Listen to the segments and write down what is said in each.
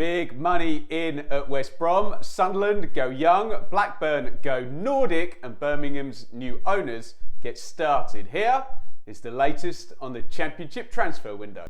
Big money in at West Brom. Sunderland go young, Blackburn go Nordic, and Birmingham's new owners get started. Here is the latest on the Championship transfer window.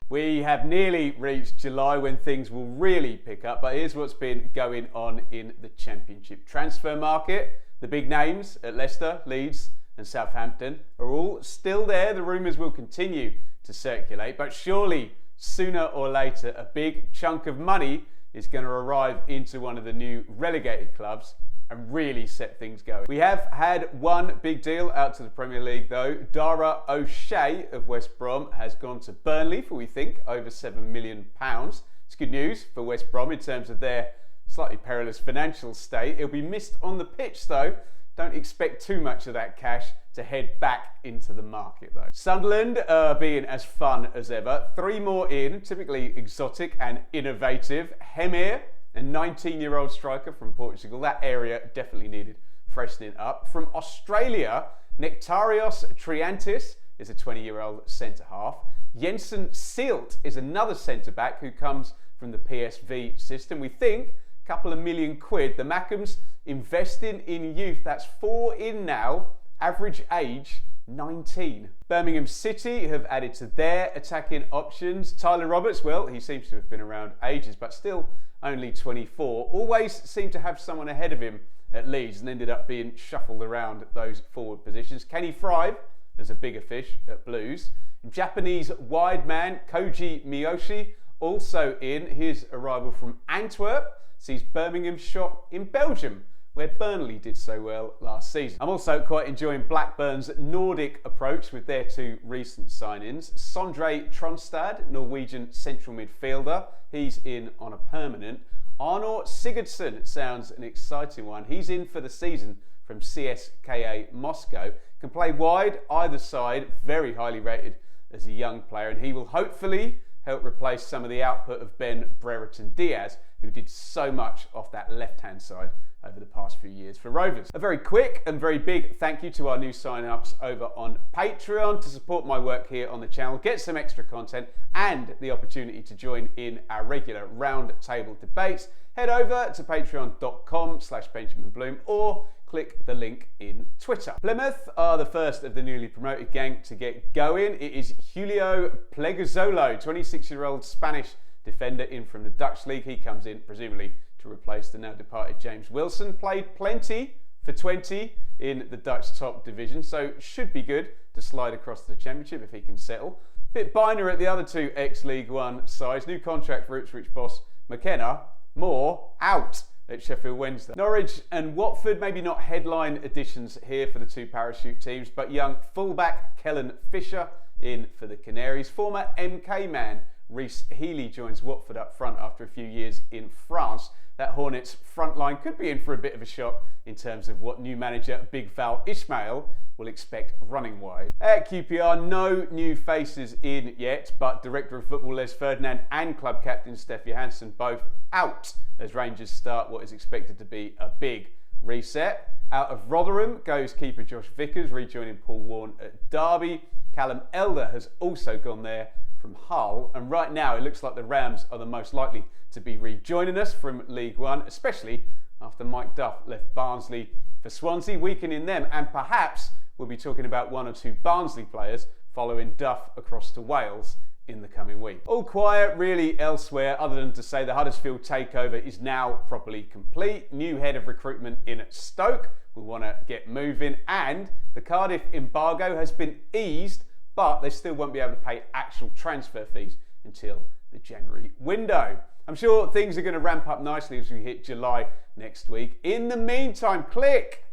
We have nearly reached July when things will really pick up, but here's what's been going on in the Championship transfer market. The big names at Leicester, Leeds and Southampton are all still there. The rumours will continue to circulate, but surely sooner or later a big chunk of money is going to arrive into one of the new relegated clubs and really set things going. We have had one big deal out to the Premier League though. Dara O'Shea of West Brom has gone to Burnley for, we think, over £7 million. It's good news for West Brom in terms of their slightly perilous financial state. It'll be missed on the pitch though. Don't expect too much of that cash to head back into the market though. Sunderland being as fun as ever. 3 more in, typically exotic and innovative. Hemir, a 19-year-old striker from Portugal. That area definitely needed freshening up. From Australia, Nectarios Triantis is a 20-year-old centre-half. Jensen Seelt is another centre-back who comes from the PSV system. We think a couple of £1 million. The Mackhams investing in youth. That's 4 in now. Average age 19. Birmingham City have added to their attacking options. Tyler Roberts, well, he seems to have been around ages, but still only 24. Always seemed to have someone ahead of him at Leeds and ended up being shuffled around those forward positions. Kenny Fry is a bigger fish at Blues. Japanese wide man Koji Miyoshi also in. His arrival from Antwerp sees Birmingham shop in Belgium, where Burnley did so well last season. I'm also quite enjoying Blackburn's Nordic approach with their 2 recent signings. Sondre Tronstad, Norwegian central midfielder, he's in on a permanent. Arnor Sigurdsson sounds an exciting one. He's in for the season from CSKA Moscow. Can play wide either side, very highly rated as a young player, and he will hopefully help replace some of the output of Ben Brereton Diaz, who did so much off that left-hand side over the past few years for Rovers. A very quick and very big thank you to our new sign-ups over on Patreon to support my work here on the channel, get some extra content and the opportunity to join in our regular round table debates. Head over to patreon.com/Benjamin Bloom or click the link in Twitter. Plymouth are the first of the newly promoted gang to get going. It is Julio Pleguezuelo, 26-year-old Spanish defender in from the Dutch league. He comes in presumably to replace the now departed James Wilson. Played plenty for 20 in the Dutch top division, so should be good to slide across to the Championship if he can settle. Bit binary at the other 2 ex-League One sides. New contract for Ipswich boss McKenna. Moore out at Sheffield Wednesday. Norwich and Watford, maybe not headline additions here for the 2 parachute teams, but young fullback Kellen Fisher in for the Canaries. Former MK man Reece Healy joins Watford up front after a few years in France. That Hornets front line could be in for a bit of a shock in terms of what new manager Big Val Ismail will expect running wise. At QPR, no new faces in yet, but Director of Football Les Ferdinand and club captain Steph Johansson both out as Rangers start what is expected to be a big reset. Out of Rotherham goes keeper Josh Vickers, rejoining Paul Warne at Derby. Callum Elder has also gone there from Hull, and right now it looks like the Rams are the most likely to be rejoining us from League One, especially after Mike Duff left Barnsley for Swansea, weakening them, and perhaps we'll be talking about 1 or 2 Barnsley players following Duff across to Wales in the coming week. All quiet really elsewhere, other than to say the Huddersfield takeover is now properly complete. New head of recruitment in at Stoke. We want to get moving, and the Cardiff embargo has been eased, but they still won't be able to pay actual transfer fees until the January window. I'm sure things are going to ramp up nicely as we hit July next week. In the meantime, click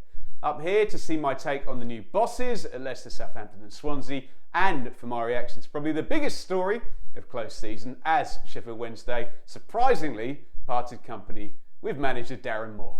up here to see my take on the new bosses at Leicester, Southampton and Swansea, and for my reaction to probably the biggest story of close season, as Sheffield Wednesday surprisingly parted company with manager Darren Moore.